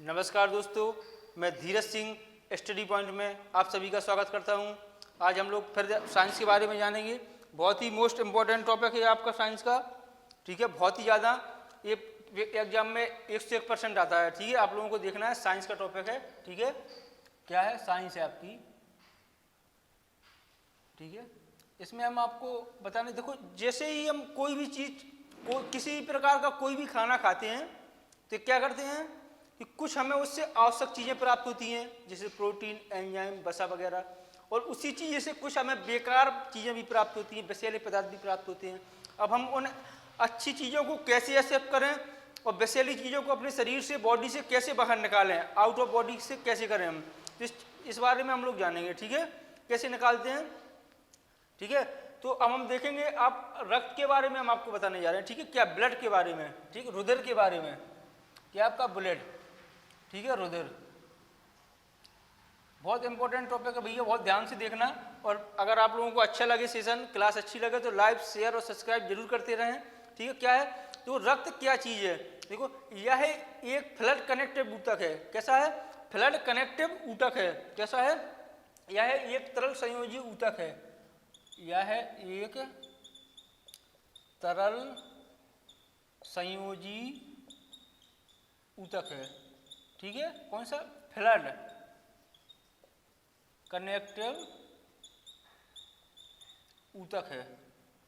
नमस्कार दोस्तों, मैं धीरज सिंह स्टडी पॉइंट में आप सभी का स्वागत करता हूं। आज हम लोग फिर साइंस के बारे में जानेंगे। बहुत ही मोस्ट इम्पोर्टेंट टॉपिक है आपका साइंस का, ठीक है। बहुत ही ज़्यादा ये एग्जाम में 101% आता है, ठीक है। आप लोगों को देखना है, साइंस का टॉपिक है, ठीक है। क्या है? साइंस है आपकी, ठीक है। इसमें हम आपको बताने, देखो जैसे ही हम कोई भी चीज़ किसी भी प्रकार का कोई भी खाना खाते हैं तो क्या करते हैं कि कुछ हमें उससे आवश्यक चीज़ें प्राप्त होती हैं, जैसे प्रोटीन, एंजाइम, वसा वगैरह, और उसी चीज़ से कुछ हमें बेकार चीज़ें भी प्राप्त होती हैं, विषैले पदार्थ भी प्राप्त होते हैं। अब हम उन अच्छी चीज़ों को कैसे एक्सेप्ट करें और विषैली चीज़ों को अपने शरीर से, बॉडी से कैसे बाहर निकालें, आउट ऑफ बॉडी से कैसे करें हम, इस बारे में हम लोग जानेंगे, ठीक है। कैसे निकालते हैं, ठीक है। तो अब हम देखेंगे, आप रक्त के बारे में हम आपको बताने जा रहे हैं, ठीक है। क्या? ब्लड के बारे में, ठीक है। रुधिर के बारे में, क्या आपका ब्लड, ठीक है, रुधिर। बहुत इंपॉर्टेंट टॉपिक है भैया, बहुत ध्यान से देखना। और अगर आप लोगों को अच्छा लगे सेशन, क्लास अच्छी लगे तो लाइक, शेयर और सब्सक्राइब जरूर करते रहें, ठीक है। क्या है? तो रक्त क्या चीज़ है? देखो, यह एक फ्लड कनेक्टिव ऊतक है। कैसा है? फ्लड कनेक्टिव ऊतक है। कैसा है? यह एक तरल संयोजी ऊतक है। यह एक तरल संयोजी ऊतक है, ठीक है। कौन सा? फ्लड कनेक्टिव ऊतक है,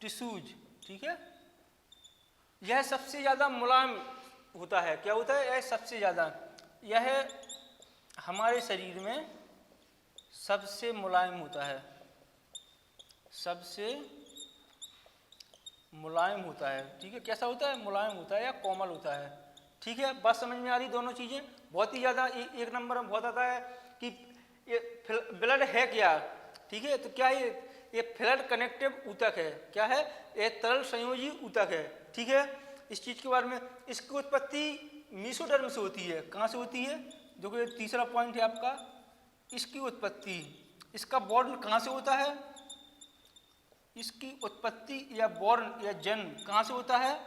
टिश्यूज, ठीक है। यह सबसे ज़्यादा मुलायम होता है। क्या होता है? यह सबसे ज़्यादा, यह हमारे शरीर में सबसे मुलायम होता है, सबसे मुलायम होता है, ठीक है। कैसा होता है? मुलायम होता है या कोमल होता है, ठीक है। बात समझ में आ रही? दोनों चीज़ें बहुत ही ज़्यादा एक नंबर में बहुत आता है कि ये ब्लड है क्या, ठीक है। तो क्या ये फ्लड कनेक्टिव ऊतक है। क्या है? ये तरल संयोजी ऊतक है, ठीक है। इस चीज़ के बारे में, इसकी उत्पत्ति मीसोडर्म से होती है। कहाँ से होती है? देखो, ये तीसरा पॉइंट है आपका, इसकी उत्पत्ति, इसका बॉर्न कहाँ से होता है? इसकी उत्पत्ति या बॉर्न या जन्म कहाँ से होता है?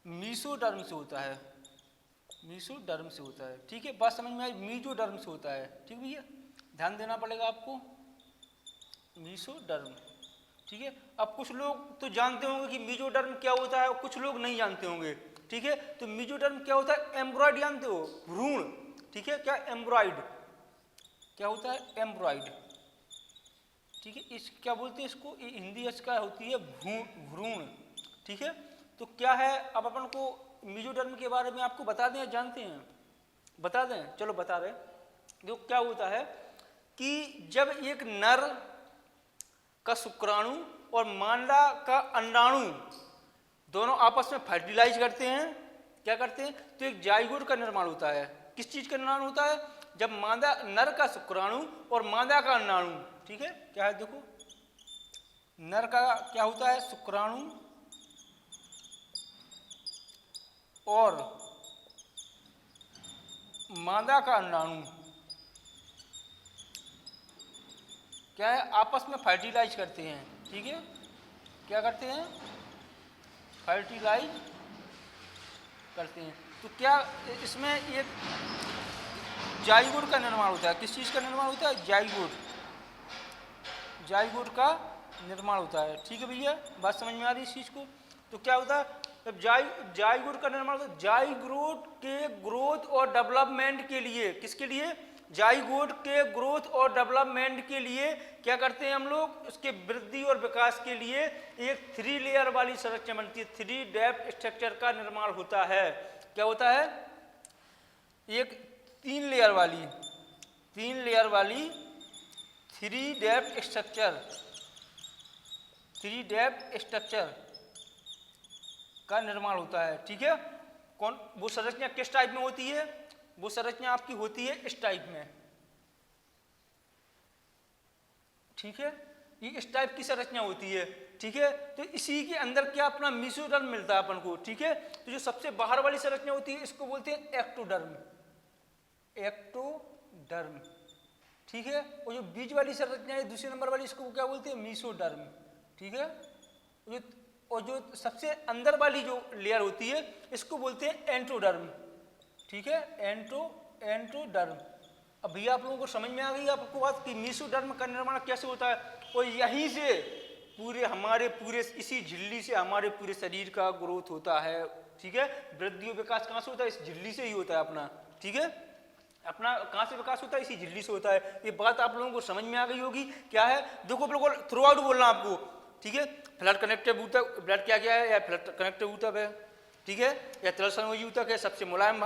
मीसोडर्म से होता है, मीसोडर्म से होता है, ठीक है। बात समझ में आई? मीजोडर्म से होता है, ठीक भैया, ध्यान देना पड़ेगा आपको। मीसोडर्म, ठीक है। अब कुछ लोग तो जानते होंगे कि मीजोडर्म क्या होता है और कुछ लोग नहीं जानते होंगे, ठीक है। तो मीजोडर्म क्या होता है? एम्ब्रॉयड जानते हो? भ्रूण, ठीक है। क्या? एम्ब्रॉयड। क्या होता है? एम्ब्रॉयड, ठीक है। इस क्या बोलते हैं इसको? हिंदी इसका होती है भ्रूण, ठीक है। तो क्या है, अब अपन को मीजोडर्म के बारे में आपको बता दें, जानते हैं? बता दें, चलो बता दें। जो क्या होता है कि जब एक नर का शुक्राणु और मादा का अंडाणु दोनों आपस में फर्टिलाइज करते हैं, क्या करते हैं, तो एक जाइगोट का निर्माण होता है। किस चीज का निर्माण होता है? जब मादा नर का शुक्राणु और मादा का अंडाणु, ठीक है। क्या है? देखो, नर का क्या होता है? शुक्राणु और मादा का अंडाणु क्या है? आपस में फर्टिलाइज करते हैं, ठीक है। क्या करते हैं? फर्टिलाइज करते हैं। तो क्या इसमें एक जाइगोट का निर्माण होता है। किस चीज का निर्माण होता है? जाइगोट, जाइगोट का निर्माण होता है, ठीक है भैया। बात समझ में आ रही है इस चीज को? तो क्या होता है जब जाइगोट का निर्माण होता है? जाइगोट के ग्रोथ और डेवलपमेंट के लिए, किसके लिए? जाइगोट के ग्रोथ और डेवलपमेंट के लिए क्या करते हैं हम लोग? उसके वृद्धि और विकास के लिए एक 3 लेयर वाली संरचना बनती है, 3 डेप्थ स्ट्रक्चर का निर्माण होता है। क्या होता है? एक 3 लेयर वाली 3 डेप्थ स्ट्रक्चर, 3 डेप्थ स्ट्रक्चर का निर्माण होता है, ठीक है। कौन? वो संरचना किस टाइप में होती है? वो संरचना आपकी होती है इस टाइप में, ठीक है। ये इस टाइप की संरचना होती है, ठीक है। तो इसी के अंदर क्या अपना मीसोडर्म मिलता है अपन को, ठीक है। तो जो सबसे बाहर वाली संरचना होती है इसको बोलते हैं एक्टोडर्म, एक्टोडर्म, ठीक है। और जो बीच वाली संरचना है दूसरे नंबर वाली, इसको क्या बोलते हैं? मीसोडर्म, ठीक है। और जो सबसे अंदर वाली जो लेयर होती है इसको बोलते हैं एंट्रोडर्म, ठीक है, एंडोडर्म। अब भैया आप लोगों को समझ में आ गई आपको बात कि मेसोडर्म का निर्माण कैसे होता है, और यहीं से पूरे इसी झिल्ली से हमारे पूरे शरीर का ग्रोथ होता है, ठीक है। वृद्धि और विकास कहाँ से होता है, इस झिल्ली से ही होता है अपना, ठीक है। अपना कहाँ से विकास होता है, इसी झिल्ली से होता है। ये बात आप लोगों को समझ में आ गई होगी। क्या है, देखो बिल्कुल थ्रू आउट बोलना आपको, ठीक है। फ्लड कनेक्टिव ऊतक, ब्लड क्या क्या है, या फ्लड कनेक्टिव ऊतक है, ठीक है, या तिलसंयोजी ऊतक है, सबसे मुलायम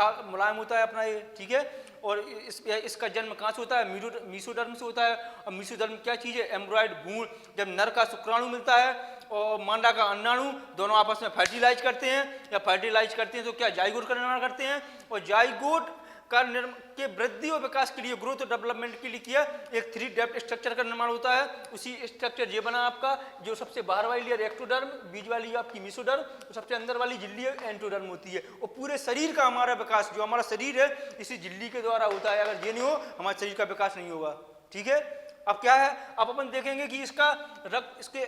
होता है अपना ये, ठीक है। और इसका जन्म कहाँ से होता है, मीसोडर्म से होता है। और मीसोडर्म क्या चीज़ है, एम्ब्रॉयड भ्रूण। जब नर का शुक्राणु मिलता है और मादा का अंडाणु, दोनों आपस में फर्टिलाइज करते हैं, या फर्टिलाइज करते हैं तो क्या जाइगोट का निर्माण करते हैं। और जाइगोट का के वृद्धि और विकास के लिए, ग्रोथ और डेवलपमेंट के लिए किया एक 3 डेप्थ स्ट्रक्चर का निर्माण होता है। उसी स्ट्रक्चर ये बना आपका, जो सबसे बाहर वाली लेयर एक्टोडर्म, बीच वाली आपकी मेसोडर्म, तो सबसे अंदर वाली झिल्ली एंडोडर्म होती है। और पूरे शरीर का हमारा विकास, जो हमारा शरीर है, इसी झिल्ली के द्वारा होता है। अगर ये नहीं हो, हमारे शरीर का विकास नहीं होगा, ठीक है। अब क्या है, अब अपन देखेंगे कि इसका रक्त, इसके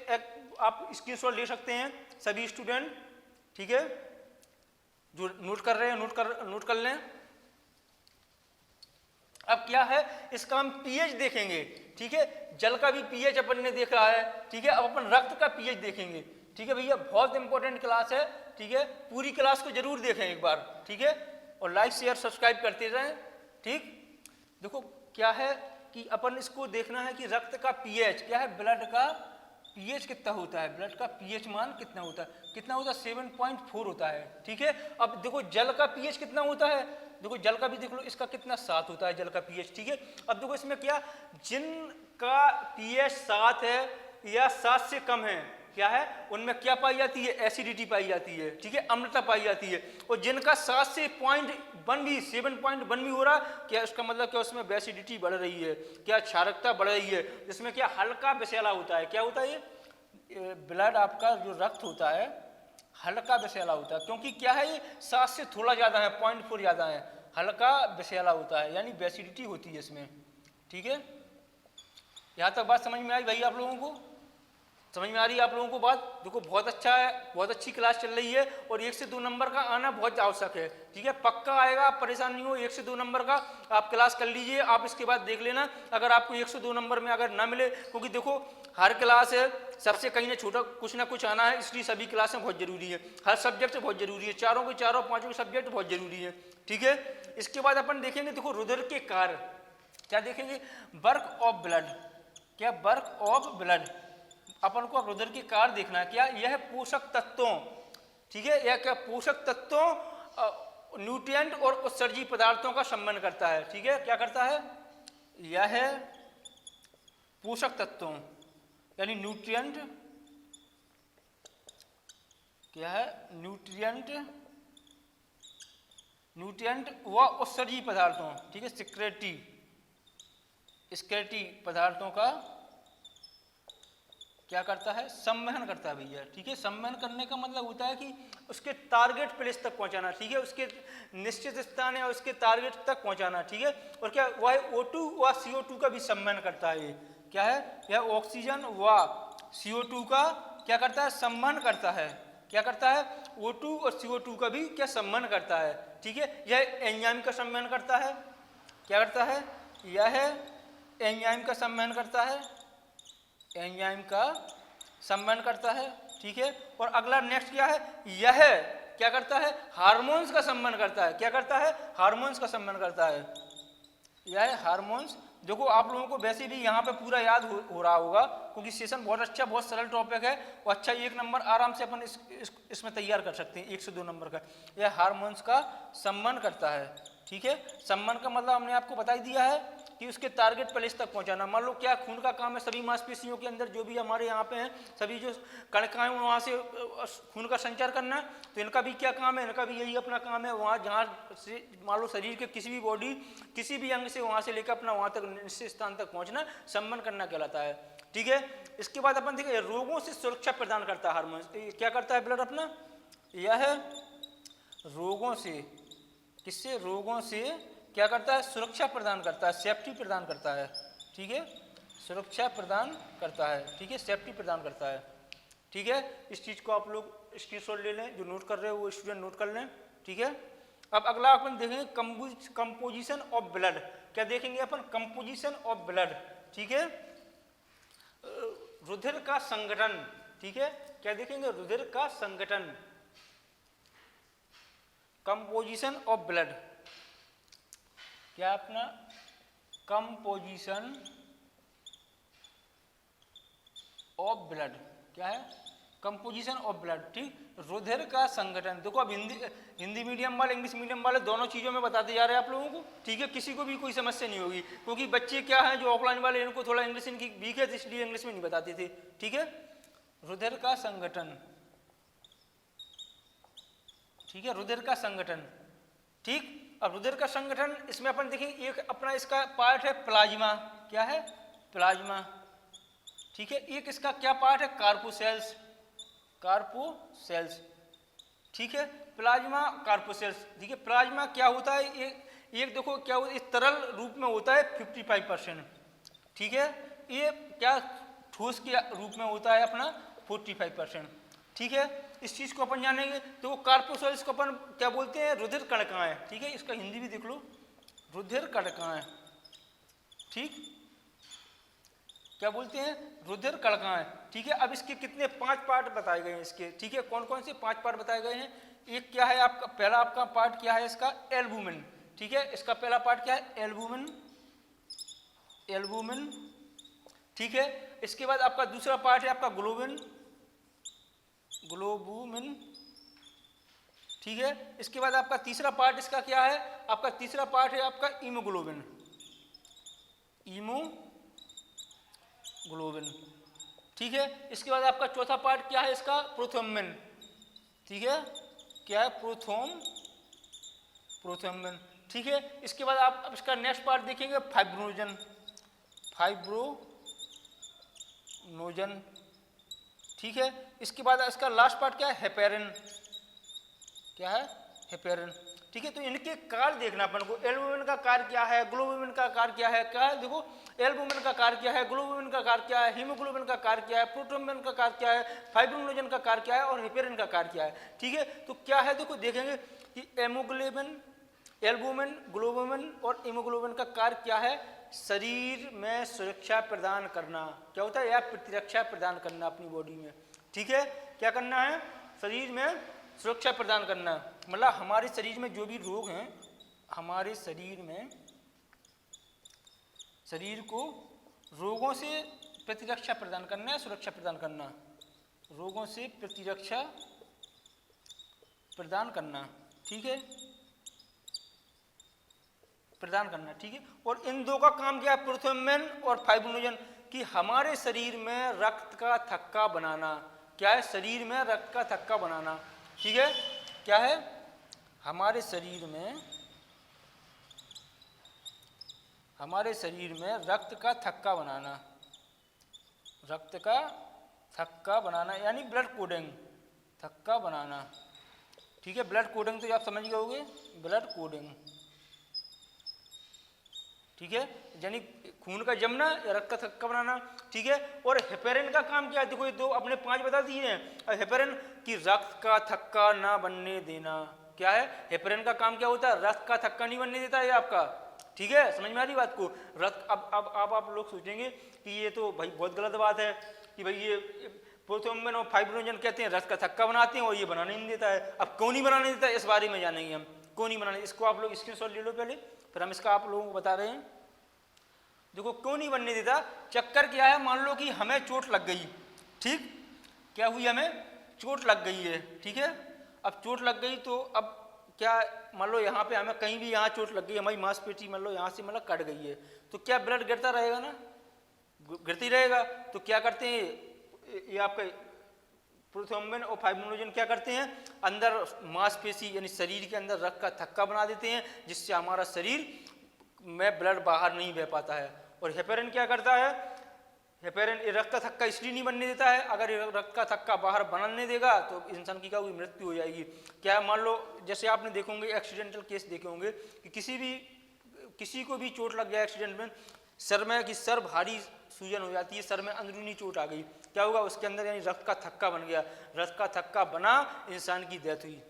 आप स्क्रीनशॉट ले सकते हैं सभी स्टूडेंट, ठीक है, जो नोट कर रहे हैं नोट कर लें। अब क्या है, इसका हम पीएच देखेंगे, ठीक है। जल का भी पीएच अपन ने देखा है, ठीक है। अब अपन रक्त का पीएच देखेंगे, ठीक है भैया। बहुत इंपॉर्टेंट क्लास है, ठीक है। पूरी क्लास को जरूर देखें एक बार, ठीक है। और लाइक शेयर सब्सक्राइब करते रहें, ठीक। देखो क्या है कि अपन इसको देखना है कि रक्त का पीएच क्या है, ब्लड का पीएच कितना होता है, ब्लड का पीएच मान कितना होता है, 7.4 होता है, ठीक है। अब देखो जल का पीएच कितना होता है, देखो जल का भी देख लो, इसका कितना 7 होता है जल का पीएच, ठीक है। अब देखो इसमें क्या, जिनका पीएच 7 है या 7 से कम है, क्या है, उनमें क्या पाई जाती है, एसिडिटी पाई जाती है, ठीक है, अम्लता पाई जाती है। और जिनका 7 से 7.1 भी हो रहा, क्या इसका मतलब क्या, उसमें एसिडिटी बढ़ रही है, क्या क्षारकता बढ़ रही है, जिसमें क्या हल्का विषैला होता है। क्या होता है ये ब्लड आपका जो रक्त होता है हल्का विषैला होता है, क्योंकि क्या है ये 7 से थोड़ा ज़्यादा है, 0.4 ज़्यादा है, हल्का विषैला होता है, यानी एसिडिटी होती है इसमें, ठीक है। यहाँ तक बात समझ में आई भाई, आप लोगों को समझ में आ रही है आप लोगों को बात। देखो बहुत अच्छा है, बहुत अच्छी क्लास चल रही है, और 1 से 2 नंबर का आना बहुत आवश्यक है, ठीक है। पक्का आएगा, आप परेशान नहीं हो। 1 से 2 नंबर का आप क्लास कर लीजिए, आप इसके बाद देख लेना अगर आपको 1 से 2 नंबर में अगर ना मिले, क्योंकि देखो हर क्लास है, सबसे कहीं ना छोटा कुछ ना कुछ आना है, इसलिए सभी क्लासें बहुत जरूरी है, हर सब्जेक्ट बहुत जरूरी है, चारों के चारों 5 सब्जेक्ट बहुत जरूरी है, ठीक है। इसके बाद अपन देखेंगे, देखो रुधिर के कार्य क्या देखेंगे, वर्क ऑफ ब्लड। क्या वर्क ऑफ ब्लड, अपन को रुधिर के कार्य देखना है। क्या यह पोषक तत्वों, ठीक है, यह क्या पोषक तत्वों, न्यूट्रिएंट और उत्सर्जी पदार्थों का संबंध करता है, ठीक है। क्या करता है, यह पोषक तत्वों यानी न्यूट्रिएंट, क्या है, न्यूट्रिएंट व उत्सर्जी पदार्थों, ठीक है, सिक्रेटरी पदार्थों का क्या करता है, संवहन करता है भैया, ठीक है। संवहन करने का मतलब होता है कि उसके टारगेट प्लेस तक पहुंचाना, ठीक है, उसके निश्चित स्थान है उसके टारगेट तक पहुंचाना, ठीक है। और क्या वह O2 व CO2 का भी संवहन करता है। ये क्या है, यह ऑक्सीजन व CO2 का क्या करता है, संवहन करता है। क्या करता है, O2 और CO2 का भी क्या संवहन करता है, ठीक है। यह एंजाइम का संवहन करता है। क्या करता है, यह एंजाइम का संवहन करता है, एंजाइम का संवहन करता है, ठीक है। और अगला नेक्स्ट क्या है, यह क्या करता है, हार्मोन्स का संवहन करता है। क्या करता है, हार्मोन्स का संवहन करता है, यह हार्मोन्स। देखो आप लोगों को वैसे भी यहाँ पे पूरा याद हो रहा होगा, क्योंकि सेशन बहुत अच्छा, बहुत सरल टॉपिक है, और अच्छा 1 नंबर आराम से अपन इसमें तैयार कर सकते हैं, 1 से 2 नंबर का। यह हार्मोन्स का संवहन करता है, ठीक है। संवहन का मतलब हमने आपको बता ही दिया है कि उसके टारगेट प्लेस तक पहुंचाना। मान लो क्या खून का काम है, सभी मांसपेशियों के अंदर जो भी हमारे यहाँ पे हैं, सभी जो कणिकाएं वहाँ से खून का संचार करना, तो इनका भी क्या काम है, इनका भी यही अपना काम है। वहाँ जहाँ से मान लो शरीर के किसी भी बॉडी, किसी भी अंग से वहाँ से लेकर अपना वहाँ तक निश्चित स्थान तक पहुँचना, संवहन करना कहलाता है, ठीक है। इसके बाद अपन देखें, रोगों से सुरक्षा प्रदान करता है हार्मोन। क्या करता है ब्लड अपना, यह रोगों से, किससे, रोगों से क्या करता है, सुरक्षा प्रदान करता है, सेफ्टी प्रदान करता है, ठीक है, सुरक्षा प्रदान करता है, ठीक है, सेफ्टी प्रदान करता है, ठीक है। इस चीज़ को आप लोग स्क्रीनशॉट ले लें, जो नोट कर रहे हो वो स्टूडेंट नोट कर लें, ठीक है। अब अगला अपन देखेंगे कंपोजिशन ऑफ ब्लड। क्या देखेंगे अपन? कंपोजिशन ऑफ ब्लड, ठीक है, रुधिर का संगठन, ठीक है। क्या देखेंगे? रुधिर का संगठन, कंपोजिशन ऑफ ब्लड। क्या अपना कंपोजिशन ऑफ ब्लड, क्या है? कंपोजिशन ऑफ ब्लड, ठीक। रुधिर का संगठन, देखो अब हिंदी मीडियम वाले इंग्लिश मीडियम वाले दोनों चीज़ों में बताते जा रहे हैं आप लोगों को, ठीक है। किसी को भी कोई समस्या नहीं होगी, क्योंकि बच्चे क्या है जो ऑफलाइन वाले, इनको थोड़ा इंग्लिश इनकी वीक है, इसलिए इंग्लिश में नहीं बताते थे, ठीक है। रुधिर का संगठन, ठीक है, रुधिर का संगठन, ठीक। अब रुधिर का संगठन, इसमें अपन देखेंगे एक अपना इसका पार्ट है प्लाज्मा, क्या है? प्लाज्मा, ठीक है। एक इसका क्या पार्ट है? कार्पोसेल्स, कार्पोसेल्स, ठीक है। प्लाज्मा, कार्पोसेल्स, ठीक है। प्लाज्मा क्या होता है? एक देखो क्या होता है, इस तरल रूप में होता है 55%, ठीक है। ये क्या ठोस के रूप में होता है अपना 45%, ठीक है। इस चीज को अपन जानेंगे। तो कार्पोसेल्स को अपन क्या बोलते हैं? रुधिर कणिकाएं, ठीक है। इसका हिंदी भी देख लो, रुधिर कणिकाएं, ठीक। क्या बोलते हैं? रुधिर कणिकाएं, ठीक है। अब इसके कितने 5 पार्ट बताए गए हैं इसके, ठीक है। कौन कौन से 5 पार्ट बताए गए हैं? एक क्या है आपका, पहला आपका पार्ट क्या है इसका? एल्बुमिन, ठीक है। इसका पहला पार्ट क्या है? एल्बुमिन, एल्बुमिन, ठीक है। इसके बाद आपका दूसरा पार्ट है आपका ग्लोबिन, ग्लोबुमिन, ठीक है। इसके बाद आपका तीसरा पार्ट इसका क्या है? आपका तीसरा पार्ट है आपका हीमोग्लोबिन, हीमोग्लोबिन, ठीक है। इसके बाद आपका चौथा पार्ट क्या है इसका? प्रोथ्रोम्बिन, ठीक है। क्या है? प्रोथ्रोम्बिन, ठीक है। इसके बाद आप अब इसका नेक्स्ट पार्ट देखेंगे फाइब्रोनोजन, फाइब्रोनोजन, ठीक है। इसके बाद इसका लास्ट पार्ट क्या है? हेपेरिन, क्या है? हेपेरिन, ठीक है। तो इनके कार्य देखना अपन को, एल्बुमिन का कार्य क्या है, ग्लोबुमिन का कार्य क्या है, क्या है? देखो एल्बुमिन का कार्य क्या है, ग्लोबुमिन का कार्य क्या है, हीमोग्लोबिन का कार्य क्या है, प्रोथ्रोम्बिन का कार्य क्या है, फाइब्रोनोजन का कार्य क्या है और हेपेरिन का कार्य क्या है, ठीक है। तो क्या है देखो देखेंगे कि हेमोग्लोबिन, एल्बुमिन, ग्लोबुमिन और हीमोग्लोबिन का कार्य क्या है? शरीर में सुरक्षा प्रदान करना, क्या होता है? या प्रतिरक्षा प्रदान करना अपनी बॉडी में, ठीक है। क्या करना है? शरीर में सुरक्षा प्रदान करना, मतलब हमारे शरीर में जो भी रोग हैं, हमारे शरीर में, शरीर को रोगों से प्रतिरक्षा प्रदान करना है, सुरक्षा प्रदान करना, रोगों से प्रतिरक्षा प्रदान करना, ठीक है, प्रदान करना, ठीक है। और इन दो का काम क्या है? प्रोथ्रोम्बिन और फाइब्रोनोजन, कि हमारे शरीर में रक्त का थक्का बनाना, क्या है? शरीर में रक्त का थक्का बनाना, ठीक है। क्या है? हमारे शरीर में रक्त का थक्का बनाना, रक्त का थक्का बनाना यानी ब्लड कोडिंग, थक्का बनाना, ठीक है। ब्लड कोडिंग तो आप समझ गए होंगे, ब्लड कोडिंग, ठीक है, यानी खून का जमना या रक्त का थक्का बनाना, ठीक है। और हेपेरिन का काम क्या है? देखो ये दो अपने 5 बता दिए हैं। और हेपेरिन की रक्त का थक्का ना बनने देना, क्या है? हेपेरिन का काम क्या होता है? रक्त का थक्का नहीं बनने देता है आपका, ठीक है। समझ में आ रही बात को? रक्त अब आप लोग सोचेंगे कि ये तो भाई बहुत गलत बात है कि भाई ये प्रोथ्रोम्बिन और फाइब्रोनोजन कहते हैं रक्त का थक्का बनाते हैं और ये बनाने नहीं देता है। अब क्यों नहीं बनाने देता है इस बारे में जानेंगे हम, क्यों नहीं बनाने। इसको आप लोग स्क्रीनशॉट ले लो पहले, फिर हम इसका आप लोगों को बता रहे हैं। देखो क्यों नहीं बनने देता, चक्कर क्या है? मान लो कि हमें चोट लग गई, ठीक, क्या हुई? हमें चोट लग गई है, ठीक है। अब चोट लग गई तो अब क्या, मान लो यहाँ पे हमें कहीं भी यहाँ चोट लग गई, हमारी मांसपेशी मान लो यहाँ से मतलब कट गई है, तो क्या ब्लड गिरता रहेगा ना, गिरती रहेगा। तो क्या करते हैं ये आपका प्रोथ्रोम्बिन और फाइब्रोनोजन क्या करते हैं? अंदर मांसपेशी यानी शरीर के अंदर रक्त का थक्का बना देते हैं, जिससे हमारा शरीर में ब्लड बाहर नहीं बह पाता है। और हेपेरिन क्या करता है? हेपेरिन रक्त का थक्का इसलिए नहीं बनने देता है, अगर रक्त का थक्का बाहर बनने देगा तो इंसान की क्या होगी? मृत्यु हो जाएगी। क्या मान लो जैसे आपने देखे होंगे एक्सीडेंटल केस देखे होंगे कि किसी को भी चोट लग गया एक्सीडेंट में, सर में कि सर भारी सूजन हो जाती है, सर में अंदरूनी चोट आ गई, क्या होगा? उसके अंदर यानी रक्त का थक्का बन गया, रक्त का थक्का बना, इंसान की डेथ हुई,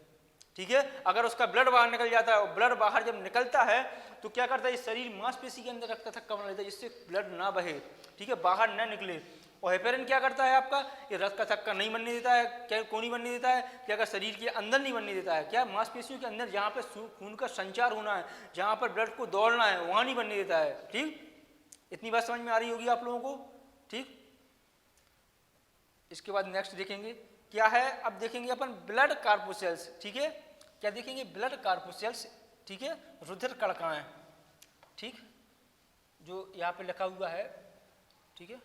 ठीक है। अगर उसका ब्लड बाहर निकल जाता है और ब्लड बाहर जब निकलता है तो क्या करता है, ये शरीर मांसपेशी के अंदर रक्त का थक्का बना लेता है जिससे ब्लड ना बहे, ठीक है, बाहर ना निकले। और हेपेरिन क्या करता है आपका, ये रक्त का थक्का नहीं बनने देता है। क्या क्यों नहीं बनने देता है, क्या अगर शरीर के अंदर नहीं बनने देता है, क्या मांसपेशियों के अंदर जहाँ पे खून का संचार होना है, जहाँ पर ब्लड को दौड़ना है, वहाँ नहीं बनने देता है। ठीक, इतनी बात समझ में आ रही होगी आप लोगों को। ठीक, इसके बाद नेक्स्ट देखेंगे क्या है, अब देखेंगे अपन ब्लड कार्पोसेल्स। ठीक है, क्या देखेंगे, ब्लड कार्पोसेल्स। ठीक है, रुधिर कणिकाएं। ठीक, जो यहाँ पे लिखा हुआ है, ठीक है,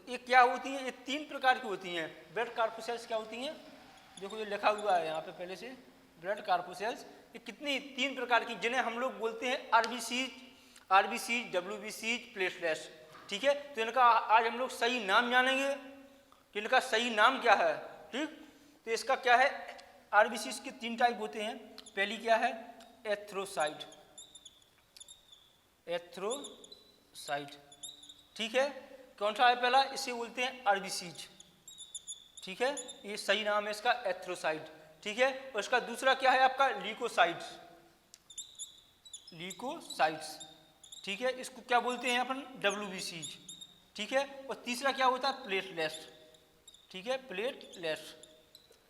ये क्या होती हैं, ये 3 प्रकार की होती हैं। ब्लड कार्पोसेल्स क्या होती हैं, देखो ये लिखा हुआ है यहाँ पे पहले से, ब्लड कार्पोसेल्स ये कितनी 3 प्रकार की, जिन्हें हम लोग बोलते हैं आरबीसी, डब्ल्यूबीसी, प्लेटलेट्स। ठीक है, तो इनका आज हम लोग सही नाम जानेंगे कि इनका सही नाम क्या है। ठीक, तो इसका क्या है, आरबीसी के 3 टाइप होते हैं। पहली क्या है, एथ्रोसाइट। ठीक है, कौन सा है पहला, इसे बोलते हैं आरबीसीज। ठीक है, ये सही नाम है इसका, एथ्रोसाइट। ठीक है, और इसका दूसरा क्या है आपका, ल्यूकोसाइट्स। ठीक है, इसको क्या बोलते हैं अपन, डब्ल्यूबीसीज। ठीक है, और तीसरा क्या होता है, प्लेटलेट्स। ठीक है, प्लेटलेट्स।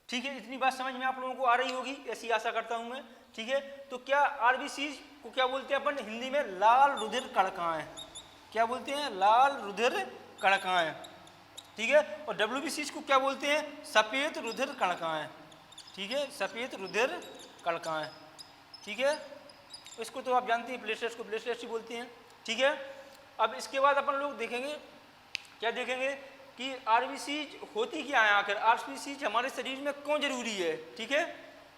ठीक है, इतनी बात समझ में आप लोगों को आ रही होगी, ऐसी आशा करता हूं मैं। ठीक है, तो क्या आरबीसीज को क्या बोलते हैं अपन हिंदी में, लाल रुधिर कणिकाएं। क्या बोलते हैं, लाल रुधिर कणिकाएं। ठीक है, और डब्ल्यूबीसीज को क्या बोलते हैं, सफेद रुधिर कणिकाएं। ठीक है, सफेद रुधिर कणिकाएं। ठीक है, इसको तो आप जानते हैं, प्लेटलेट्स को प्लेटलेट्स ही बोलते हैं। ठीक है, अब इसके बाद अपन लोग देखेंगे, क्या देखेंगे कि आरबीसीज होती क्या है आखिर, आरबीसीज हमारे शरीर में क्यों जरूरी है। ठीक है,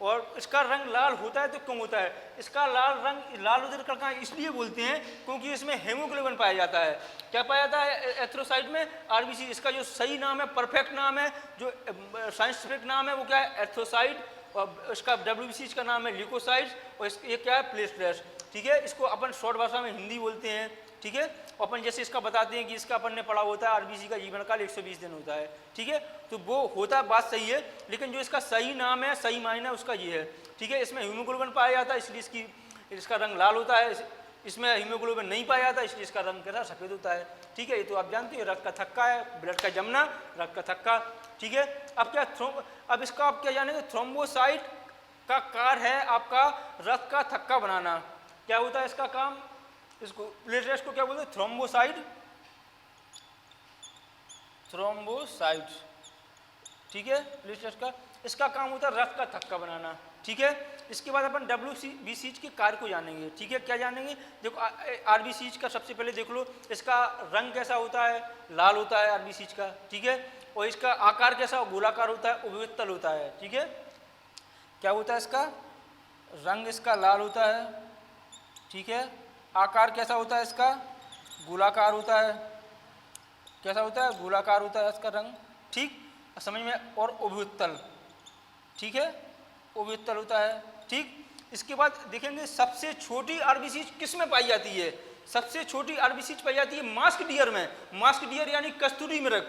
और इसका रंग लाल होता है तो क्यों होता है, इसका लाल रंग, लाल रुधिर कणिकाएं इसलिए बोलते हैं क्योंकि इसमें हेमोग्लोबिन पाया जाता है। क्या पाया जाता है एथ्रोसाइट में, आरबीसी। इसका जो सही नाम है, परफेक्ट नाम है, जो साइंटिफिक नाम है वो क्या है, एथ्रोसाइट, और इसका डब्ल्यूबीसी का नाम है ल्यूकोसाइट्स, और ये क्या है, प्लेटलेट्स। ठीक है, इसको अपन शॉर्ट भाषा में हिंदी बोलते हैं। ठीक है, अपन जैसे इसका बताते हैं कि इसका अपन ने पढ़ा होता है, आरबीसी का जीवन काल 120 दिन होता है। ठीक है, तो वो होता है, बात सही है, लेकिन जो इसका सही नाम है, सही मायना उसका ये है। ठीक है, इसमें हीमोग्लोबिन पाया जाता है इसलिए इसका रंग लाल होता है, इसमें हीमोग्लोबिन नहीं पाया जाता इसलिए इसका रंग कैसा, सफेद होता है। ठीक है, ये तो आप जानते हैं, रक्त का थक्का है, ब्लड का जमना, रक्त का थक्का। ठीक है, अब क्या अब इसका आप क्या जानेंगे, थ्रोम्बोसाइट का कार्य है आपका रक्त का थक्का बनाना। क्या होता है इसका काम, इसको प्लेटलेट्स को क्या बोलते हैं, थ्रोम्बोसाइट। ठीक है, प्लेटलेट्स का इसका काम होता है रक्त का थक्का बनाना। ठीक है, इसके बाद अपन डब्ल्यूबीसी के कार्य को जानेंगे। ठीक है, क्या जानेंगे, देखो आरबीसी का सबसे पहले देख लो, इसका रंग कैसा होता है, लाल होता है आरबीसी का। ठीक है, और इसका आकार कैसा, गोलाकार होता है, उभयतल होता है। ठीक है, क्या होता है इसका रंग, इसका लाल होता है। ठीक है, आकार कैसा होता है इसका, गोलाकार होता है। कैसा होता है, गोलाकार होता है इसका रंग। ठीक, समझ में, और उभयतल। ठीक है, उभयतल होता है। ठीक, इसके बाद देखेंगे सबसे छोटी आरबीसी किस में पाई जाती है, सबसे छोटी आरबीसी पाई जाती है मास्क डियर में। मास्क डियर यानी कस्तूरी मृग।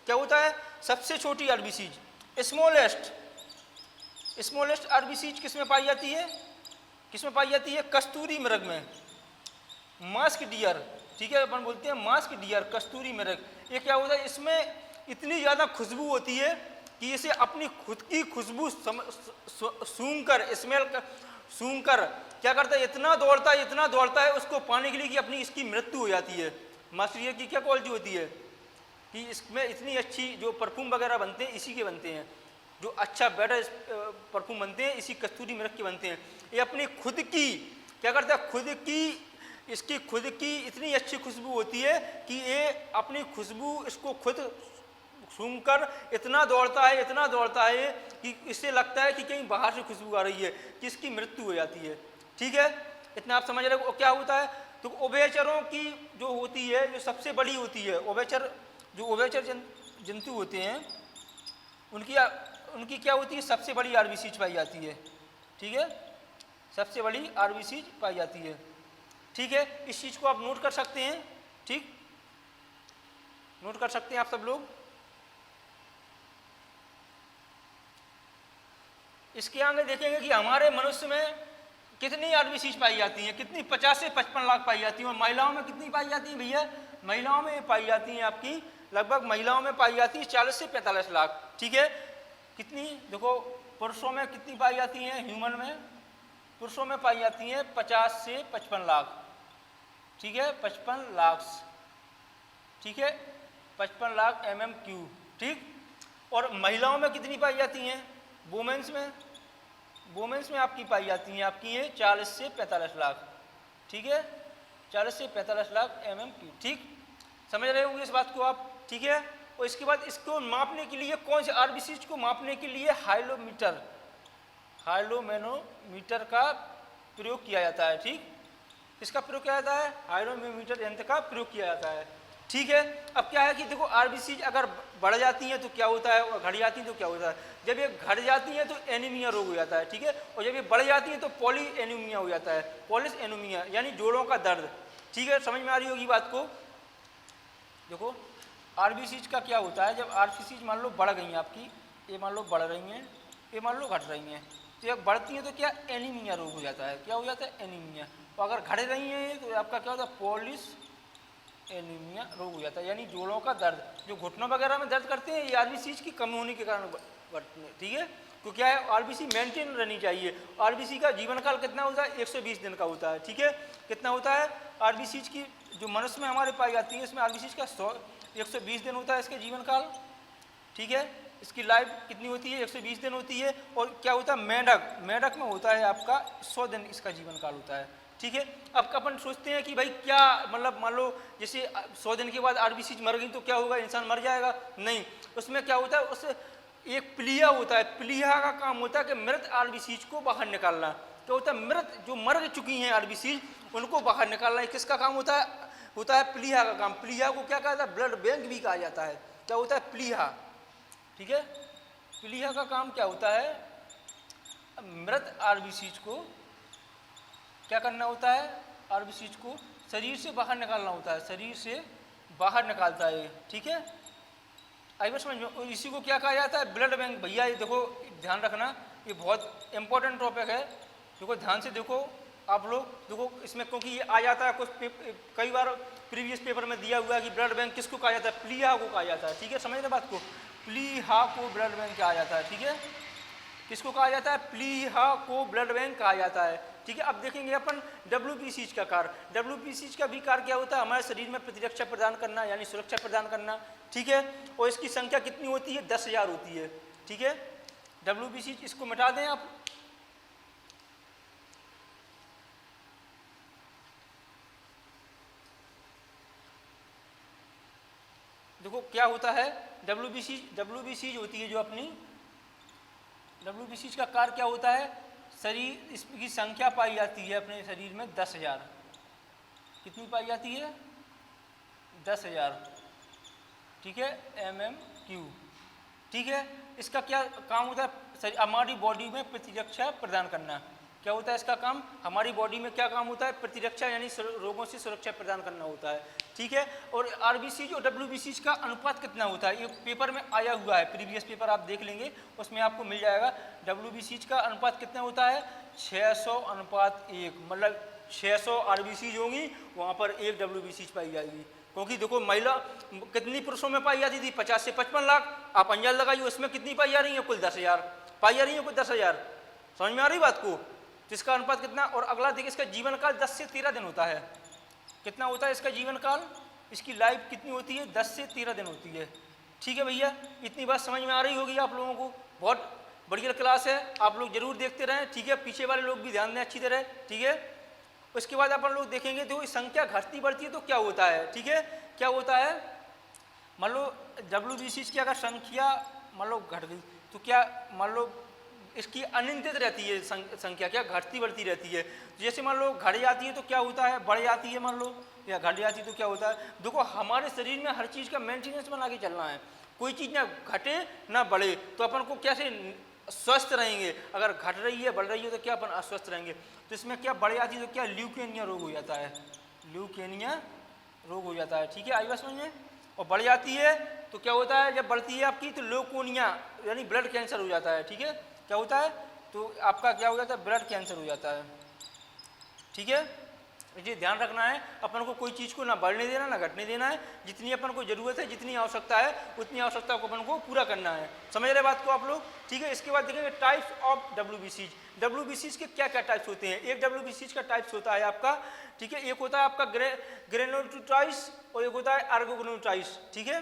क्या होता है, सबसे छोटी आरबीसी, स्मॉलेस्ट आरबीसी किस में पाई जाती है, किस में पाई जाती है, कस्तूरी मृग में, मास्क डियर। ठीक है, अपन बोलते हैं मास्क डियर, कस्तूरी मृग। ये क्या होता है, इसमें इतनी ज़्यादा खुशबू होती है कि इसे अपनी खुद की खुशबू सूंघ कर क्या करता है, इतना दौड़ता है उसको पाने के लिए कि अपनी इसकी मृत्यु हो जाती है। मास्क डियर की क्या क्वालिटी होती है कि इसमें इतनी अच्छी जो परफ्यूम वगैरह बनते हैं इसी के बनते हैं, जो अच्छा बेटर परफ्यूम बनते हैं इसी कस्तूरी मृग के बनते हैं। ये अपनी खुद की क्या करता है, इसकी खुद की इतनी अच्छी खुशबू होती है कि ये अपनी खुशबू इसको खुद सूंघकर इतना दौड़ता है कि इससे लगता है कि कहीं बाहर से खुशबू आ रही है, कि इसकी मृत्यु हो जाती है। ठीक है, इतना आप समझ रहे हो। क्या होता है, तो उभयचरों की जो होती है, जो सबसे बड़ी होती है, उभयचर जंतु होते हैं उनकी क्या होती है, सबसे बड़ी आरबीसी पाई जाती है। ठीक है, सबसे बड़ी आरबीसी पाई जाती है। ठीक है, इस चीज़ को आप नोट कर सकते हैं। ठीक, नोट कर सकते हैं आप सब लोग। इसके आगे देखेंगे कि हमारे मनुष्य में कितनी आरबीसीज पाई जाती हैं, कितनी 50 से 55 लाख पाई जाती हैं, और महिलाओं में कितनी पाई जाती है भैया, महिलाओं में पाई जाती हैं आपकी लगभग, महिलाओं में पाई जाती है 40 से 45 लाख। ठीक है, कितनी देखो पुरुषों में कितनी पाई जाती हैं, ह्यूमन में पुरुषों में पाई जाती हैं 50 से 55 लाख। ठीक है, 55 लाख, ठीक है, 55 लाख MMQ। ठीक, और महिलाओं में कितनी पाई जाती हैं, वुमेन्स में आपकी पाई जाती हैं आपकी ये 40 से 45 लाख। ठीक है, 40 से 45 लाख MMQ। ठीक, समझ रहे होंगे इस बात को आप। ठीक है, और इसके बाद इसको मापने के लिए कौन से आरबीसीज को मापने के लिए हाइलोमैनोमीटर का प्रयोग किया जाता है। ठीक, इसका प्रयोग किया जाता है, हाइलोमैनोमीटर यंत्र का प्रयोग किया जाता है। ठीक है, अब क्या है कि देखो आरबीसीज अगर बढ़ जाती हैं तो क्या होता है, और घट जाती हैं तो क्या होता है। जब ये घट जाती हैं तो एनीमिया रोग हो जाता है। ठीक है, और जब ये बढ़ जाती हैं तो पॉली एनीमिया हो जाता है, पॉलिस एनीमिया यानी जोड़ों का दर्द। ठीक है, समझ में आ रही होगी बात को। देखो आरबीसीज का क्या होता है, जब आरबीसीज मान लो बढ़ गई हैं आपकी, ये मान लो बढ़ रही हैं, ये मान लो घट रही हैं, तो जब बढ़ती हैं तो क्या एनीमिया रोग हो जाता है, क्या हो जाता है, एनीमिया। तो अगर घट रही हैं तो आपका क्या होता है, पॉलिस एनीमिया रोग हो जाता है, यानी जोड़ों का दर्द, जो घुटनों वगैरह में दर्द करते हैं, ये आरबीसी की कमी होने के कारण बढ़ते हैं। ठीक है, तो क्या है, आरबीसी मेंटेन रहनी चाहिए। आरबीसी का जीवन काल कितना होता है, 120 दिन का होता है। ठीक है, कितना होता है आरबीसी की, जो मनुष्य में हमारे पाई जाती है इसमें आरबीसी का 120 दिन होता है इसके जीवन काल। ठीक है, इसकी लाइफ कितनी होती है, 120 दिन होती है। और क्या होता है, मेंढक में होता है आपका 100 दिन इसका जीवन काल होता है। ठीक है, अब अपन सोचते हैं कि भाई क्या मतलब, मान लो जैसे 100 दिन के बाद आरबीसी मर गई तो क्या होगा, इंसान मर जाएगा, नहीं। उसमें क्या होता है, उससे एक प्लीहा होता है, प्लीहा का काम होता है कि मृत आरबीसी को बाहर निकालना। क्या होता है, मृत जो मर चुकी हैं आरबीसी उनको बाहर निकालना, किसका काम होता है प्लीहा का काम। प्लीहा को क्या कहा जाता है, ब्लड बैंक भी कहा जाता है। क्या होता है, प्लीहा। ठीक है, प्लीहा का काम क्या होता है, मृत आरबीसी को क्या करना होता है, आरबीसी को शरीर से बाहर निकालना होता है, शरीर से बाहर निकालता है। ठीक है, आई बात समझ में। इसी को क्या कहा जाता है, ब्लड बैंक। भैया ये देखो ध्यान रखना, ये बहुत इंपॉर्टेंट टॉपिक है। देखो ध्यान से देखो आप लोग, देखो इसमें क्योंकि ये आ जाता है कुछ कई बार प्रीवियस पेपर में दिया हुआ है कि ब्लड बैंक किसको कहा जाता है, प्लीहा को कहा जाता है। ठीक है, समझ रहे बात को, प्लीहा को ब्लड बैंक कहा जाता है। ठीक है, किसको कहा जाता है, प्लीहा को ब्लड बैंक कहा जाता है। ठीक है, अब देखेंगे अपन डब्ल्यूबीसी का कार्य। डब्ल्यूबीसी का भी कार्य क्या होता है, हमारे शरीर में प्रतिरक्षा प्रदान करना यानी सुरक्षा प्रदान करना। ठीक है, और इसकी संख्या कितनी होती है, 10,000 होती है। ठीक है, डब्ल्यूबीसी इसको मिटा दें आप। देखो क्या होता है, डब्ल्यूबीसी होती है जो अपनी डब्ल्यूबीसी का कार्य क्या होता है, शरीर इसकी संख्या पाई जाती है अपने शरीर में 10,000। कितनी पाई जाती है, 10,000। ठीक है, MMQ। ठीक है, इसका क्या काम होता है, हमारी बॉडी में प्रतिरक्षा प्रदान करना। क्या होता है इसका काम, हमारी बॉडी में क्या काम होता है, प्रतिरक्षा यानी रोगों से सुरक्षा प्रदान करना होता है। ठीक है, और आरबीसी और डब्ल्यूबीसी का अनुपात कितना होता है, ये पेपर में आया हुआ है, प्रीवियस पेपर आप देख लेंगे उसमें आपको मिल जाएगा। डब्ल्यूबीसी का अनुपात कितना होता है, 600:1। मतलब 600 आरबीसी होंगी, वहाँ पर 1 डब्ल्यूबीसी पाई जाएगी। क्योंकि देखो महिला कितनी पुरुषों में पाई जाती थी, 50 से 55 लाख। आप अंदाजा लगाइए उसमें कितनी पाई जा रही है, कुल 10,000 पाई जा रही है, कुल 10,000। समझ में आ रही बात को, जिसका अनुपात कितना। और अगला देखिए, इसका जीवन काल 10 से 13 दिन होता है। कितना होता है इसका जीवन काल, इसकी लाइफ कितनी होती है, 10 से 13 दिन होती है। ठीक है भैया, इतनी बात समझ में आ रही होगी आप लोगों को। बहुत बढ़िया क्लास है, आप लोग जरूर देखते रहें। ठीक है, पीछे वाले लोग भी ध्यान दें अच्छी तरह। ठीक है, उसके बाद अपन लोग देखेंगे तो संख्या घटती बढ़ती है तो क्या होता है। ठीक है, क्या होता है, मान लो डब्ल्यूबीसी की अगर संख्या मान लो घट गई तो क्या, मान लो इसकी अनियंत्रित रहती है संख्या, क्या घटती बढ़ती रहती है। जैसे मान लो घट जाती है तो क्या होता है, बढ़ जाती है मान लो, या घट जाती है तो क्या होता है। देखो हमारे शरीर में हर चीज़ का मेंटेनेंस बना के चलना है, कोई चीज़ ना घटे ना बढ़े, तो अपन को कैसे स्वस्थ रहेंगे। अगर घट रही है बढ़ रही है तो क्या अपन अस्वस्थ रहेंगे। तो इसमें क्या बढ़ जाती है तो क्या ल्यूकेमिया रोग हो जाता है, ल्यूकेमिया रोग हो जाता है। ठीक है, आई बात समझ में। और बढ़ जाती है तो क्या होता है, जब बढ़ती है आपकी तो ल्यूकोनिया यानी ब्लड कैंसर हो जाता है। ठीक है, क्या होता है, तो आपका क्या हो जाता है, ब्लड कैंसर हो जाता है। ठीक है, ये ध्यान रखना है, अपन को कोई चीज़ को ना बढ़ने देना ना घटने देना है, जितनी अपन को जरूरत है, जितनी आवश्यकता है, उतनी आवश्यकता को अपन को पूरा करना है। समझ रहे बात को आप लोग? ठीक है, इसके बाद देखेंगे टाइप्स ऑफ WBCs। WBCs के क्या क्या टाइप्स होते हैं। एक WBCs का टाइप्स होता है आपका, ठीक है, एक होता है आपका ग्रेनुलोसाइट्स और एक होता है ऑलिगोग्रेनुलोसाइट्स। ठीक है,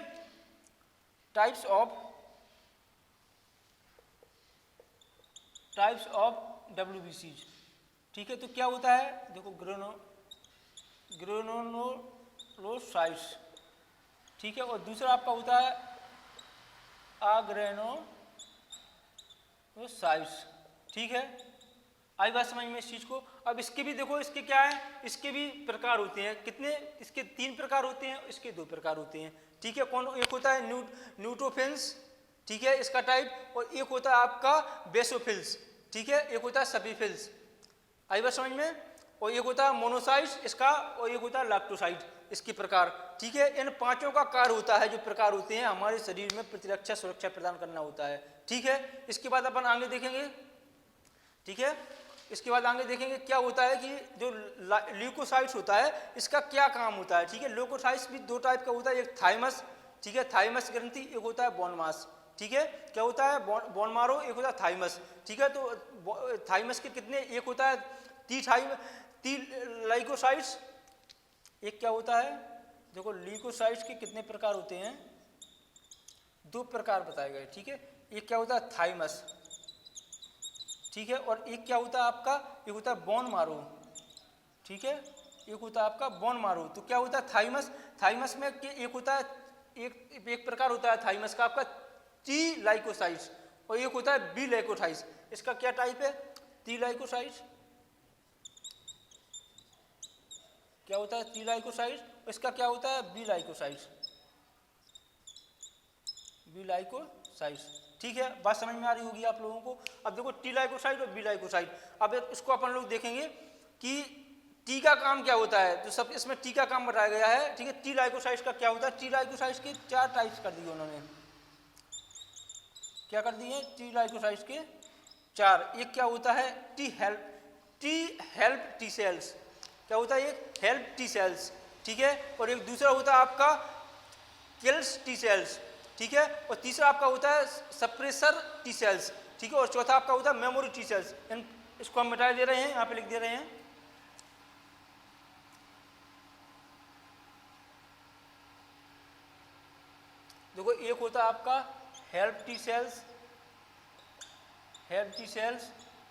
टाइप्स ऑफ WBCs। ठीक है, तो क्या होता है, देखो ग्रेनुलोसाइट्स, ठीक है, और दूसरा आपका होता है अग्रेनुलोसाइट्स। ठीक है, आई बात समझ में इस चीज को। अब इसके भी देखो, इसके क्या है, इसके भी प्रकार होते हैं। कितने, इसके 3 प्रकार होते हैं, इसके 2 प्रकार होते हैं। ठीक है, कौन, एक होता है न्यूट्रोफिल्स, ठीक है, इसका टाइप, और एक होता है आपका बेसोफिल्स। ठीक है, एक होता है सफीफिल्स। आई बात समझ में। और एक होता है मोनोसाइट्स इसका, और एक होता है लैक्टोसाइट, इसके प्रकार। ठीक है, इन 5 का कार्य होता है, जो प्रकार होते हैं, हमारे शरीर में प्रतिरक्षा सुरक्षा प्रदान करना होता है। ठीक है, इसके बाद अपन आगे देखेंगे। ठीक है, इसके बाद आगे देखेंगे क्या होता है कि जो ल्यूकोसाइट्स होता है, इसका क्या काम होता है। ठीक है, ल्यूकोसाइट्स भी 2 टाइप का होता है, एक थाइमस, ठीक है, थाइमस ग्रंथि, एक होता है बोन मास। ठीक है, क्या होता है, बोन मारो, एक होता है थाइमस। ठीक है, तो थाइमस के कितने, एक होता है टी लाइकोसाइट्स, एक क्या होता है, देखो ल्यूकोसाइट्स के कितने प्रकार होते हैं, 2 प्रकार बताए गए। ठीक है, एक क्या होता है थाइमस, ठीक है, और एक क्या होता है आपका, एक होता है बोन मारो। ठीक है, एक होता है आपका बोन मारो। तो क्या होता है थाइमस में एक होता है, एक प्रकार होता है थाइमस का आपका टी लाइकोसाइट्स, और एक होता है बी लाइकोसाइट्स। इसका क्या टाइप है, टी लाइकोसाइट्स, क्या होता है टी लाइकोसाइट्स, इसका क्या होता है बी लाइकोसाइट्स, ठीक है, बात समझ में आ रही होगी आप लोगों को। अब देखो टी लाइकोसाइट और बी लाइकोसाइट, अब इसको अपन लोग देखेंगे कि टी का काम क्या होता है। तो सब इसमें टी का काम बताया गया है। ठीक है, टी लाइकोसाइट्स का क्या होता है, टी लाइकोसाइट्स के 4 टाइप्स कर दिए उन्होंने, क्या कर दिए, टी लाइकोसाइट्स के 4। एक क्या होता है टी हेल्प टी सेल्स, क्या होता है ये हेल्प टी सेल्स। ठीक है, और एक दूसरा होता है आपका किल्स टी सेल्स। ठीक है, और तीसरा आपका होता है सप्रेसर टी सेल्स। ठीक है, और चौथा आपका होता है मेमोरी टी सेल्स। इसको हम मिटा दे रहे हैं, यहाँ पे लिख दे रहे हैं। देखो एक होता है आपका हेल्प टी सेल्स,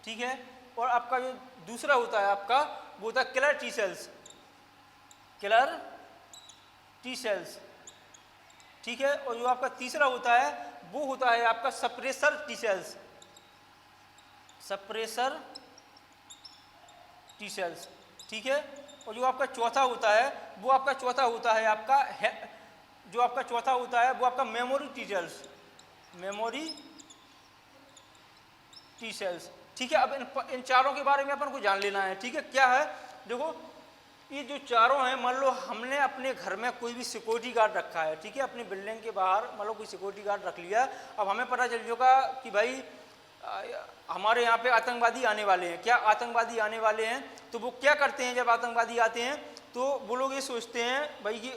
ठीक है, और आपका जो दूसरा होता है आपका वो होता है किलर टी सेल्स। ठीक है, और जो आपका तीसरा होता है वो होता है आपका सप्रेसर टी सेल्स। ठीक है, और जो आपका चौथा होता है वो आपका चौथा होता है आपका जो आपका चौथा होता है वो आपका मेमोरी टी सेल्स। ठीक है, अब इन चारों के बारे में अपन को जान लेना है। ठीक है, क्या है, देखो ये जो चारों हैं, मान लो हमने अपने घर में कोई भी सिक्योरिटी गार्ड रखा है। ठीक है, अपनी बिल्डिंग के बाहर मान लो कोई सिक्योरिटी गार्ड रख लिया। अब हमें पता चल जाएगा कि भाई हमारे यहाँ पे आतंकवादी आने वाले हैं। क्या आतंकवादी आने वाले हैं, तो वो क्या करते हैं, जब आतंकवादी आते हैं तो वो लोग ये सोचते हैं भाई कि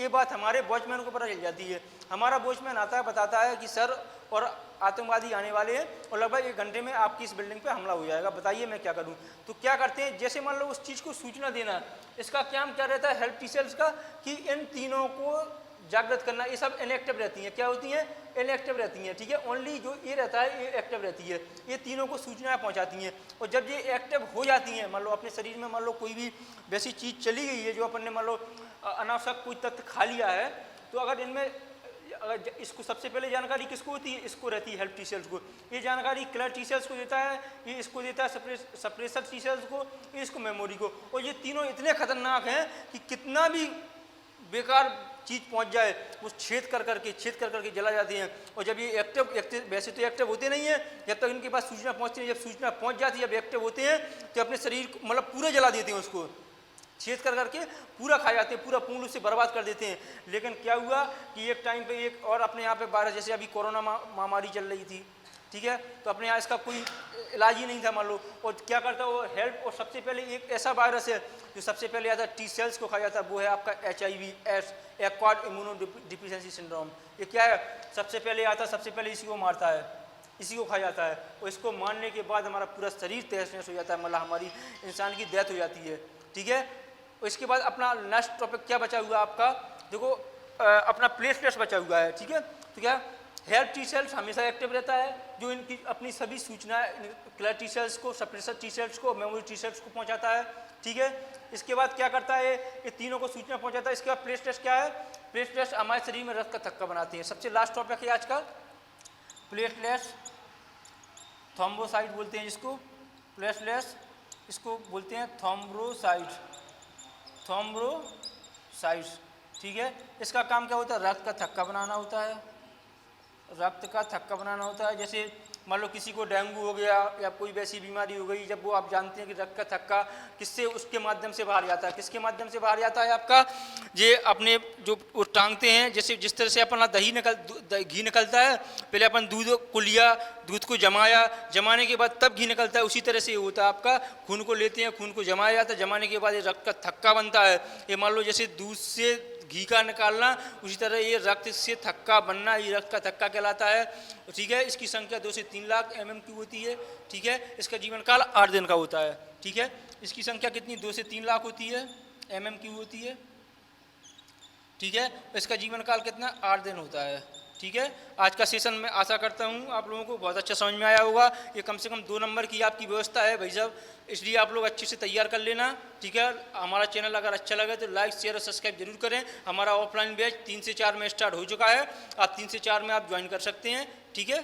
ये बात हमारे वॉचमैन को पता चल जाती है। हमारा वॉचमैन आता है, बताता है कि सर और आतंकवादी आने वाले हैं और लगभग 1 घंटे में आपकी इस बिल्डिंग पे हमला हो जाएगा, बताइए मैं क्या करूं। तो क्या करते हैं, जैसे मान लो उस चीज़ को सूचना देना, इसका काम क्या रहता है हेल्प टी सेल्स का, कि इन तीनों को जागृत करना। ये सब इनएक्टिव रहती हैं, क्या होती हैं, इनएक्टिव रहती हैं। ठीक है, ओनली जो ये रहता है ये एक्टिव रहती है, ये तीनों को सूचनाएं पहुंचाती हैं। और जब ये एक्टिव हो जाती हैं, मान लो अपने शरीर में मान लो कोई भी वैसी चीज़ चली गई है जो अपन ने मान लो अनावश्यक कोई तथ्य खा लिया है, तो अगर इनमें अगर इसको सबसे पहले जानकारी किसको होती है, इसको रहती है हेल्प टी सेल्स को। ये जानकारी किलर टी सेल्स को देता है, ये इसको देता है सप्रेसर टी सेल्स को, ये इसको मेमोरी को। और ये तीनों इतने खतरनाक हैं कि कितना भी बेकार चीज़ पहुंच जाए वो छेद कर करके जला जाती हैं। और जब ये एक्टिव वैसे तो एक्टिव होते नहीं हैं, जब तक इनके पास सूचना पहुंचती है, जब सूचना पहुंच जाती है, जब एक्टिव होते हैं तो अपने शरीर को मतलब पूरे जला देते हैं, उसको छेद कर करके पूरा खा जाते हैं, पूरा पूर्ण रूप से बर्बाद कर देते हैं। लेकिन क्या हुआ कि एक टाइम पे एक और अपने यहाँ पे 12, जैसे अभी कोरोना महामारी चल रही थी, ठीक है। तो अपने यहाँ इसका कोई इलाज ही नहीं था मान लो। और क्या करता है वो हेल्प, और सबसे पहले एक ऐसा वायरस है जो सबसे पहले आता है टी सेल्स को खा जाता है, वो है आपका HIV/AIDS, एक्वायर्ड इम्यूनोडेफिशिएंसी सिंड्रोम। ये क्या है, सबसे पहले आता है, सबसे पहले इसी को मारता है, इसी को खा जाता है, और इसको मारने के बाद हमारा पूरा शरीर तहस नहस हो जाता है, मतलब हमारी इंसान की डेथ हो जाती है, ठीक है। और इसके बाद अपना नेक्स्ट टॉपिक क्या बचा हुआ है आपका, देखो अपना प्लेटलेट्स बचा हुआ है, ठीक है। तो क्या हेल्प टी सेल्स हमेशा एक्टिव रहता है, जो इनकी अपनी सभी सूचनाएं क्लर टी सेल्स को, सप्रेसर टी सेल्स को, मेमोरी टी सेल्स को पहुंचाता है, ठीक है। इसके बाद क्या करता है, ये तीनों को सूचना पहुंचाता है। इसके बाद प्लेटलेट्स क्या है, प्लेटलेट्स हमारे शरीर में रक्त का थक्का बनाते हैं। सबसे लास्ट टॉपिक है आज का प्लेटलेट्स, थ्रोम्बोसाइट बोलते हैं जिसको, प्लेटलेट्स इसको बोलते हैं थ्रोम्बोसाइट, थ्रोम्बोसाइट्स, ठीक है। इसका काम क्या होता है, रक्त का थक्का बनाना होता है, रक्त का थक्का बनाना होता है। जैसे मान लो किसी को डेंगू हो गया या कोई वैसी बीमारी हो गई, जब वो आप जानते हैं कि रक्त का थक्का किससे, उसके माध्यम से बाहर जाता है, किसके माध्यम से बाहर जाता है आपका, ये अपने जो वो टांगते हैं, जैसे जिस तरह से अपना घी निकलता है, पहले अपन दूध को लिया, दूध को जमाया, जमाने के बाद तब घी निकलता है, उसी तरह से होता है आपका, खून को लेते हैं, खून को जमाया जाता है, जमाने के बाद ये रक्त का थक्का बनता है। ये मान लो जैसे दूध से घी का निकालना, उसी तरह ये रक्त से थक्का बनना, ये रक्त का थक्का कहलाता है, ठीक है। इसकी संख्या 2 से 3 लाख mm की होती है, ठीक है। इसका जीवन काल 8 दिन का होता है, ठीक है। इसकी संख्या कितनी, 2 से 3 लाख होती है, mm की होती है, ठीक है। इसका जीवन काल कितना, 8 दिन होता है, ठीक है। आज का सेशन मैं आशा करता हूँ आप लोगों को बहुत अच्छा समझ में आया होगा। ये कम से कम 2 नंबर की आपकी व्यवस्था है भाई साहब, इसलिए आप लोग अच्छे से तैयार कर लेना, ठीक है। हमारा चैनल अगर अच्छा लगे तो लाइक शेयर और सब्सक्राइब जरूर करें। हमारा ऑफलाइन बैच 3 से 4 में स्टार्ट हो चुका है, आप 3 से 4 में आप ज्वाइन कर सकते हैं, ठीक है।